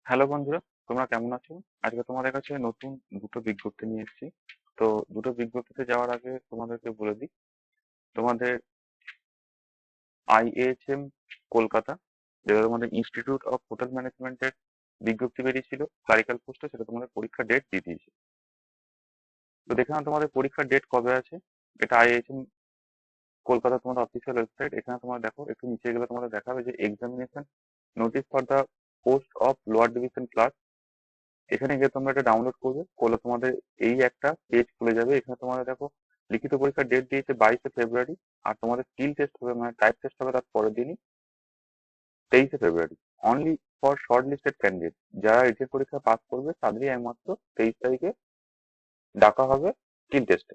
Hello বন্ধুরা, তোমরা কেমন আছো? আজকে তোমাদের কাছে নতুন দুটো বিজ্ঞপ্তি নিয়ে এসেছি। তো দুটো বিজ্ঞপ্তিতে যাওয়ার আগে তোমাদেরকে বলে দিই, তোমাদের আইএইচএম কলকাতা, যেটা তোমাদের ইনস্টিটিউট অফ হোটেল ম্যানেজমেন্টের বিজ্ঞপ্তি বেরিয়েছিল ক্লারিক্যাল পোস্টে, সেটা তোমাদের পরীক্ষার ডেট দিয়ে দিয়েছে। তো দেখে নাও তোমাদের পরীক্ষার ডেট কবে আছে। এটা আইএইচএম কলকাতা তোমাদের অফিসিয়াল ওয়েবসাইট। এখানে তোমরা দেখো, একটু নিচে গেলে তোমাদের দেখাবে যে examination notice for the post of lower division clerk. এখানে গিয়ে তোমরা এটা ডাউনলোড করবে, করলে তোমাদের এই একটা পেজ খুলে যাবে। এখানে তোমাদের দেখো লিখিত পরীক্ষার ডেট দিয়েছে 22শে ফেব্রুয়ারি, আর তোমাদের স্কিল টেস্ট হবে, মানে টাইপ টেস্ট হবে তার পরের দিনই 23শে February. Only for shortlisted candidate, যারা রিটেন পরীক্ষা পাস করবে তাদেরই একমাত্র 23 তারিখে ডাকা হবে স্কিল টেস্টে।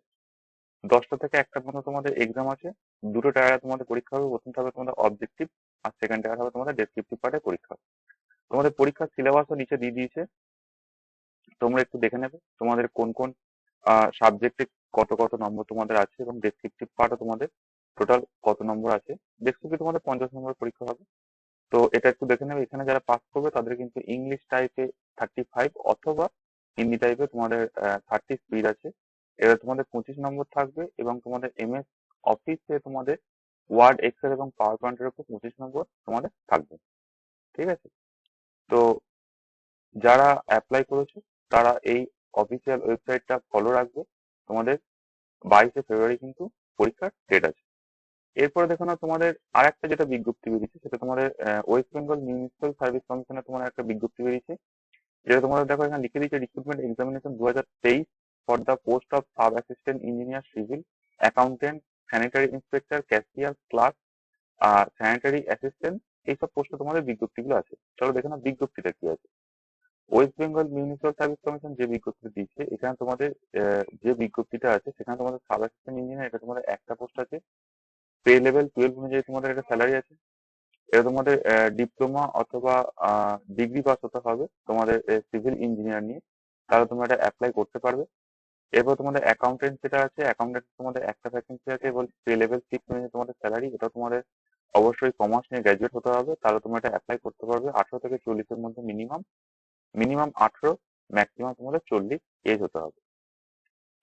10টা থেকে 1টার মধ্যে তোমাদের এক্সাম আছে। দুটো টায়ারে তোমাদের পরীক্ষা হবে, প্রথমটা হবে তোমাদের অবজেক্টিভ, আর সেকেন্ড টায়ার হবে তোমাদের ডেসক্রিপটিভ পার্টের পরীক্ষা। তোমাদের পরীক্ষার সিলেবাসও নিচে দিয়ে দিয়েছে, তোমরা একটু দেখে নেবে তোমাদের কোন কোন সাবজেক্টে কত কত নম্বর তোমাদের আছে, এবং ডেসক্রিপটিভ পার্টও তোমাদের টোটাল কত নম্বর আছে। ডেসক্রিপটিভ তোমাদের 50 নম্বরের পরীক্ষা হবে। তো এটা একটু দেখে নেবে। এখানে যারা পাস করবে তাদের কিন্তু ইংলিশ টাইপে 35 অথবা হিন্দি টাইপে তোমাদের 30 স্পিড আছে। এটা তোমাদের 25 নম্বর থাকবে, এবং তোমাদের এমএস অফিসে তোমাদের ওয়ার্ড, এক্সেল এবং পাওয়ার পয়েন্টের উপর 25 নম্বর তোমাদের থাকবে। ঠিক আছে? তো যারা অ্যাপ্লাই করেছো তারা এই অফিসিয়াল ওয়েবসাইটটা ফলো রাখবে। তোমাদের 22শে ফেব্রুয়ারি কিন্তু পরীক্ষার ডেট আছে। এরপরে দেখো না, তোমাদের আর একটা যেটা বিজ্ঞপ্তি বেরিয়েছে, সেটা তোমাদের ওয়েস্ট বেঙ্গল মিউনিসিপ্যাল সার্ভিস কমিশনের তোমার একটা বিজ্ঞপ্তি বেরিয়েছে। যেটা তোমাদের দেখো এখানে লিখে দিয়েছে, recruitment examination 2023 for the post of sub assistant engineer civil, accountant, sanitary inspector, cashier, clerk, আর স্যানিটারি অ্যাসিস্ট্যান্ট। এইসব পোস্টে তোমাদের বিজ্ঞপ্তিগুলো আছে। চলো দেখে না বিজ্ঞপ্তিটা কি আছে। West Bengal municipal service commission যে বিজ্ঞপ্তি দিচ্ছে, এখানে তোমাদের যে বিজ্ঞপ্তিটা আছে সেখানে তোমাদের সাব অ্যাসিস্ট্যান্ট ইঞ্জিনিয়ার, এটা তোমাদের একটা পোস্ট আছে। পে লেভেল 12 অনুযায়ী তোমাদের একটা স্যালারি আছে। এটা তোমাদের ডিপ্লোমা অথবা ডিগ্রি পাস হতে হবে তোমাদের সিভিল ইঞ্জিনিয়ার নিয়ে, তাহলে তোমরা এটা অ্যাপ্লাই করতে পারবে। এরপর তোমাদের অ্যাকাউন্টেন্ট যেটা আছে, অ্যাকাউন্টেন্ট তোমাদের একটা ভ্যাকেন্সি আছে, এবং পে লেভেল 6 অনুযায়ী তোমাদের স্যালারি। এটা তোমাদের অবশ্যই কমার্স নিয়ে গ্র্যাজুয়েট হতে হবে, তাহলে তোমরা এটা অ্যাপ্লাই করতে পারবে। 18 থেকে 40-এর মধ্যে মিনিমাম, মিনিমাম 18, ম্যাক্সিমাম তোমাদের 40 এজ হতে হবে।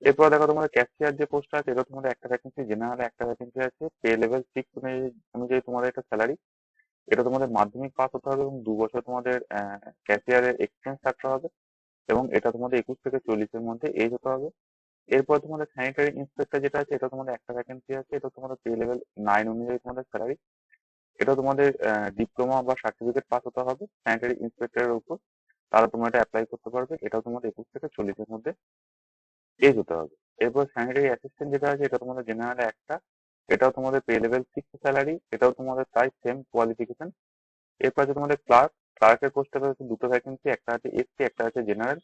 এরপর দেখো তোমাদের ক্যাশিয়ার যে পোস্ট আছে, এটা তোমাদের একটা ভ্যাকেন্সি, জেনারেলে একটা ভ্যাকেন্সি আছে। পে লেভেল 6 অনুযায়ী তোমাদের এটা স্যালারি। এটা তোমাদের মাধ্যমিক পাস হতে হবে, এবং 2 বছর তোমাদের ক্যাশিয়ারের এক্সপিরিয়েন্স থাকতে হবে, এবং এটা তোমাদের 21 থেকে 40-এর মধ্যে এজ হতে হবে। এরপর তোমাদের স্যানিটারি ইন্সপেক্টর যেটা আছে, এটা তোমাদের একটা ভ্যাকেন্সি আছে। এটা তোমাদের পে লেভেল 9 অনুযায়ী তোমাদের স্যালারি। এটা তোমাদের ডিপ্লোমা বা সার্টিফিকেট পাস হতে হবে স্যানিটারি ইন্সপেক্টরের উপর, তাহলে তোমরা এটা অ্যাপ্লাই করতে পারবে। এটাও তোমাদের 21 থেকে 40-এর মধ্যে এজ হতে হবে। এরপর স্যানিটারি অ্যাসিস্ট্যান্ট যেটা আছে, এটা তোমাদের জেনারেলে একটা। এটাও তোমাদের পে লেভেল 6 স্যালারি। এটাও তোমাদের প্রায় সেম কোয়ালিফিকেশন। এরপর আছে তোমাদের ক্লার্ক। ক্লার্কের পোস্টে রয়েছে দুটো ভ্যাকেন্সি, একটা আছে এসসি, একটা আছে জেনারেল।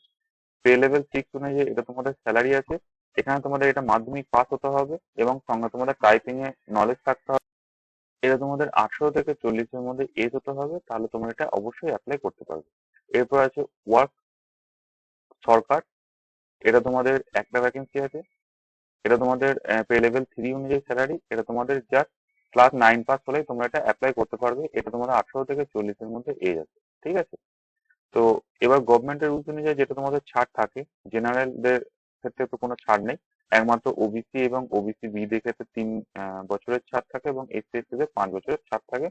পে লেভেল 6 অনুযায়ী এটা তোমাদের স্যালারি আছে। এখানে তোমাদের এটা মাধ্যমিক পাস হতে হবে, এবং সঙ্গে তোমাদের টাইপিং এ নলেজ থাকতে হবে। এটা তোমাদের 18 থেকে 40-এর মধ্যে এজ হতে হবে, তাহলে তোমরা এটা অবশ্যই অ্যাপ্লাই করতে পারবে। এরপর আছে ওয়ার্ক সরকার। এটা তোমাদের একটা ভ্যাকেন্সি আছে। এটা তোমাদের পে লেভেল 3 অনুযায়ী স্যালারি। এটা তোমাদের জাস্ট ক্লাস 9 পাস হলেই তোমরা এটা অ্যাপ্লাই করতে পারবে। এটা তোমাদের 18 থেকে 40-এর মধ্যে এজ আছে। ঠিক আছে? তো এবার গভর্নমেন্টের রুলস অনুযায়ী যেটা তোমাদের ছাড় থাকে, জেনারেলদের ক্ষেত্রে তো কোনো ছাড় নেই। একমাত্র ওবিসি এবং ওবিসি বিদের ক্ষেত্রে 3 বছরের ছাড় থাকে, এবং এসসি এসটি দের 5 বছরের ছাড় থাকে।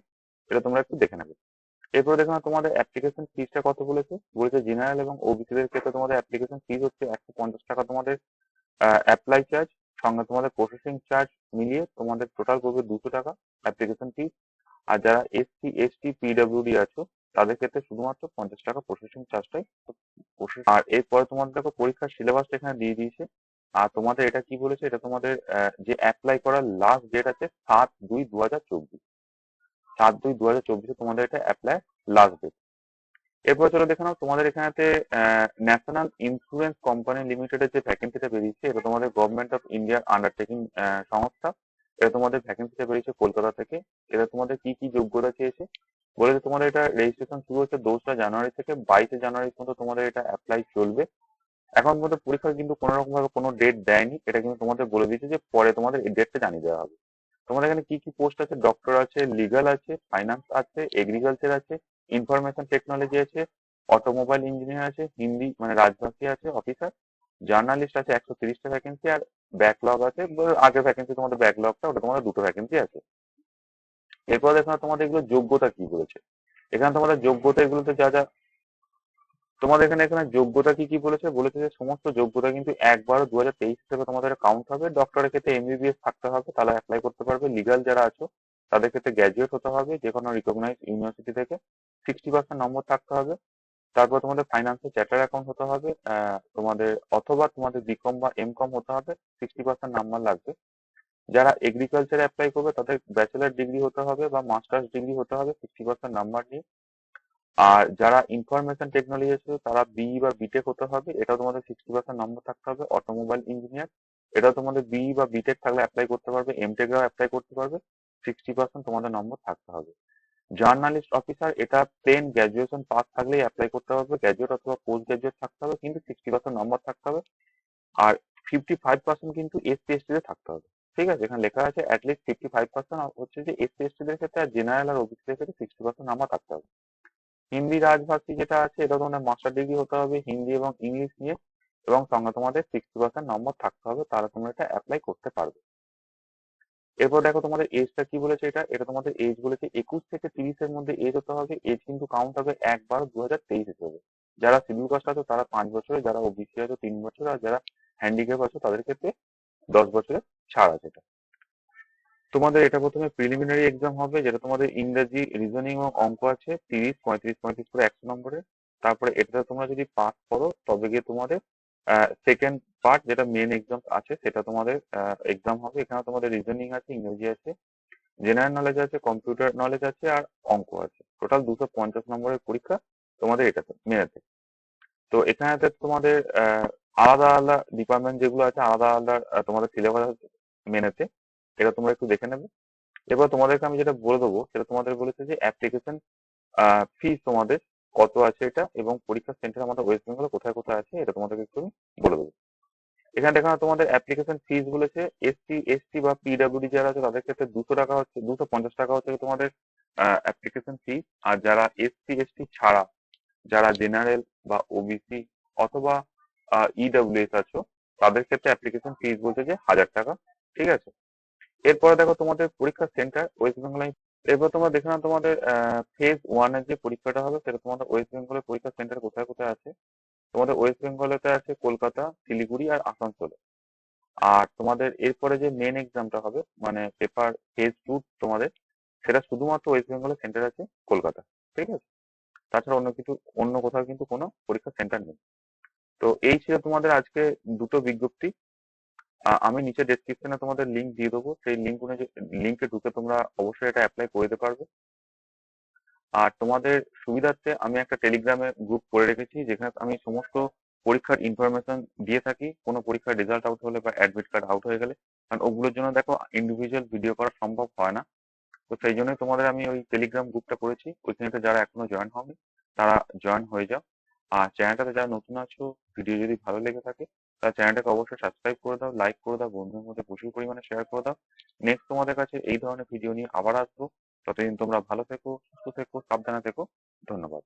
এটা তোমরা একটু দেখে নেবে। এরপরে দেখো না, তোমাদের অ্যাপ্লিকেশন ফিসটা কত বলেছে। বলেছে জেনারেল এবং ওবিসি দের ক্ষেত্রে তোমাদের অ্যাপ্লিকেশন ফিস হচ্ছে 150 টাকা তোমাদের অ্যাপ্লাই চার্জ, সঙ্গে তোমাদের প্রসেসিং চার্জ মিলিয়ে তোমাদের টোটাল পড়বে 200 টাকা অ্যাপ্লিকেশন ফিস। আর যারা এসসি এসটি পিডব্লিউডি আছো, তাদের ক্ষেত্রে শুধুমাত্র 50 টাকা প্রসেসিং চার্জটাই। আর এরপরে তোমাদের দেখো পরীক্ষার সিলেবাসটা এখানে দিয়ে দিয়েছে। আর তোমাদের এটা কি বলেছে, এটা তোমাদের যে অ্যাপ্লাই করার লাস্ট ডেট আছে 7/2/2024। 7/2/2024 তোমাদের এটা অ্যাপ্লাই লাস্ট ডেট। এরপর চলো দেখে নাও, তোমাদের এখানেতে ন্যাশনাল ইন্স্যুরেন্স কোম্পানি লিমিটেডের যে ভ্যাকেন্সিটা বেরিয়েছে, এটা তোমাদের গভর্নমেন্ট অফ ইন্ডিয়ার আন্ডারটেকিং সংস্থা। এটা তোমাদের ভ্যাকেন্সিটা বেরিয়েছে কলকাতা থেকে। এটা তোমাদের কি কি যোগ্যতা চেয়েছে বলেছে, তোমাদের এটা রেজিস্ট্রেশন শুরু হচ্ছে 2রা জানুয়ারি থেকে 22শে জানুয়ারি পর্যন্ত তোমাদের এটা অ্যাপ্লাই চলবে। এখন পর্যন্ত পরীক্ষার কিন্তু কোনো রকম ভাবে কোনো ডেট দেয়নি, এটা কিন্তু তোমাদের বলে দিয়েছে যে পরে তোমাদের এই ডেটটা জানিয়ে দেওয়া হবে। তোমাদের এখানে কি কি পোস্ট আছে, ডক্টর আছে, লিগাল আছে, ফাইন্যান্স আছে, এগ্রিকালচার আছে, ইনফরমেশন টেকনোলজি আছে, অটোমোবাইল ইঞ্জিনিয়ার আছে, হিন্দি মানে রাজভাষী আছে অফিসার, জার্নালিস্ট আছে 130টা ভ্যাকেন্সি, আর ব্যাকলগ আছে, আগের ভ্যাকেন্সি তোমাদের ব্যাকলগটা ওটা তোমাদের দুটো ভ্যাকেন্সি আছে। এরপর দেখো তোমাদের এগুলো যোগ্যতা কি বলেছে। এখানে তোমাদের যোগ্যতা এগুলোতে যা যা তোমাদের এখানে এখানে যোগ্যতা কি কি বলেছে, বলেছে যে সমস্ত যোগ্যতা কিন্তু একবার 2023 হিসেবে তোমাদের কাউন্ট হবে। ডক্টরের ক্ষেত্রে এমবিবিএস থাকতে হবে, তাহলে অ্যাপ্লাই করতে পারবে। লিগাল যারা আছো তাদের ক্ষেত্রে গ্র্যাজুয়েট হতে হবে যে কোনো রিকগনাইজ ইউনিভার্সিটি থেকে, 60% নম্বর থাকতে হবে। তারপর তোমাদের ফাইন্যান্সে চার্টার অ্যাকাউন্ট হতে হবে, তোমাদের অথবা তোমাদের বিকম বা এমকম হতে হবে, 60% নাম্বার লাগবে। যারা এগ্রিকালচারে অ্যাপ্লাই করবে তাদের ব্যাচেলার ডিগ্রি হতে হবে বা মাস্টার্স ডিগ্রি হতে হবে 60% নাম্বার নিয়ে। আর যারা ইনফরমেশন টেকনোলজি আছে তারা বিই বা বিটেক হতে হবে, এটাও তোমাদের 60% নম্বর থাকতে হবে। অটোমোবাইল ইঞ্জিনিয়ার এটাও তোমাদের বিই বা বিটেক থাকলে অ্যাপ্লাই করতে পারবে, এমটেকরাও অ্যাপ্লাই করতে পারবে, 60% তোমাদের নম্বর থাকতে হবে। জার্নালিস্ট অফিসার এটা প্লেন গ্র্যাজুয়েশন পাস থাকলেই অ্যাপ্লাই করতে হবে, গ্র্যাজুয়েট অথবা পোস্ট গ্র্যাজুয়েট থাকতে হবে, কিন্তু 60% নম্বর থাকতে হবে। আর 55% কিন্তু এসসি এসটি তে থাকতে হবে। ঠিক আছে, এখানে লেখা আছে অ্যাটলিস্ট 55% হচ্ছে যে এসসি এসটি দের ক্ষেত্রে, আর জেনারেল আর ওবিসি দের ক্ষেত্রে 60% নাম্বার থাকতে হবে। হিন্দি রাজভাষী যেটা আছে এটা তোমাদের মাস্টার ডিগ্রি হতে হবে হিন্দি এবং ইংলিশ নিয়ে, এবং সঙ্গে তোমাদের 60% নম্বর থাকতে হবে, তাহলে তোমরা এটা অ্যাপ্লাই করতে পারবে। এরপর দেখো তোমাদের এজটা কি বলেছে, এটা এটা তোমাদের এজ বলেছে 21 থেকে 30-এর মধ্যে এজ হতে হবে। এজ কিন্তু কাউন্ট হবে একবার 2023 হিসেবে। যারা শিডিউল কাস্ট আছে তারা 5 বছরের, যারা ওবিসি আছে 3 বছর, আর যারা হ্যান্ডিক্যাপ আছে তাদের ক্ষেত্রে 10 বছরের ছাড় আছে এটা। তোমাদের এটা প্রথমে প্রিলিমিনারি এক্সাম হবে, যেটা তোমাদের ইংরেজি, রিজনিং এবং অঙ্ক আছে 30, 35, 35 করে 100 নম্বরের। তারপরে এটাতে তোমরা যদি পাস করো তবে গিয়ে তোমাদের সেকেন্ড পার্ট যেটা মেন এক্সাম আছে সেটা তোমাদের এক্সাম হবে। এখানে তোমাদের রিজনিং আছে, ইংরেজি আছে, জেনারেল নলেজ আছে, কম্পিউটার নলেজ আছে, আর অঙ্ক আছে। টোটাল 250 নম্বরের পরীক্ষা তোমাদের এটাতে মেনেতে। তো এখানেতে তোমাদের আলাদা আলাদা ডিপার্টমেন্ট যেগুলো আছে আলাদা আলাদা তোমাদের সিলেবাস আছে মেনেতে, এটা তোমরা একটু দেখে নেবে। এবার তোমাদেরকে আমি যেটা বলে দেবো সেটা তোমাদের বলেছে যে অ্যাপ্লিকেশন ফিস তোমাদের কত আছে এটা, এবং পরীক্ষা সেন্টার আমাদের ওয়েস্ট বেঙ্গলে কোথায় কোথায় আছে এটা তোমাদেরকে একটু আমি বলে দেবো। এখানে দেখো তোমাদের অ্যাপ্লিকেশন ফিস বলেছে এসসি এসটি বা পিডাব্লিউডি যারা আছে তাদের ক্ষেত্রে 200 টাকা হচ্ছে, 250 টাকা হচ্ছে তোমাদের অ্যাপ্লিকেশন ফিস। আর যারা এসসি এসটি ছাড়া, যারা জেনারেল বা ওবিসি অথবা ইডাব্লিউএস আছো তাদের ক্ষেত্রে অ্যাপ্লিকেশন ফিস বলছে যে 1000 টাকা। ঠিক আছে, এরপরে দেখো তোমাদের পরীক্ষার সেন্টার ওয়েস্ট বেঙ্গল। এরপর তোমরা দেখে নাও তোমাদের ফেজ 1-এর যে পরীক্ষাটা হবে সেটা তোমাদের ওয়েস্ট বেঙ্গলের পরীক্ষা সেন্টার কোথায় কোথায় আছে। তোমাদের ওয়েস্ট বেঙ্গলেতে আছে কলকাতা, শিলিগুড়ি আর আসানসোলে। আর তোমাদের এরপরে যে মেন এক্সামটা হবে মানে পেপার ফেজ 2 তোমাদের, সেটা শুধুমাত্র ওয়েস্ট বেঙ্গলের সেন্টার আছে কলকাতা। ঠিক আছে, তাছাড়া অন্য কোথাও কিন্তু কোনো পরীক্ষা সেন্টার নেই। তো এই ছিল তোমাদের আজকে দুটো বিজ্ঞপ্তি। আমি নিচে ডেসক্রিপশনে তোমাদের লিঙ্ক দিয়ে দেবো, সেই লিঙ্কে ঢুকে তোমরা অবশ্যই এটা অ্যাপ্লাই করে দিতে পারবে। আর তোমাদের সুবিধার্থে আমি একটা টেলিগ্রামে গ্রুপ করে রেখেছি যেখানে আমি সমস্ত পরীক্ষার ইনফরমেশন দিয়ে থাকি, কোনো পরীক্ষার রেজাল্ট আউট হলে বা অ্যাডমিট কার্ড আউট হয়ে গেলে, কারণ ওগুলোর জন্য দেখো ইন্ডিভিজুয়াল ভিডিও করা সম্ভব হয় না। তো সেই জন্যই তোমাদের আমি ওই টেলিগ্রাম গ্রুপটা করেছি, ওইখানে যারা এখনো জয়েন হয়নি তারা জয়েন হয়ে যাও। আর চ্যানেলটাতে যারা নতুন আছো, ভিডিও যদি ভালো লেগে থাকে তাহলে চ্যানেলটাকে অবশ্যই সাবস্ক্রাইব করে দাও, লাইক করে দাও, বন্ধুদের মধ্যে প্রচুর পরিমাণে শেয়ার করে দাও। নেক্সট তোমাদের কাছে এই ধরনের ভিডিও নিয়ে আবার আসবো। ততদিন তোমরা ভালো থেকো, সুস্থ থেকো, সাবধানে থেকো। ধন্যবাদ।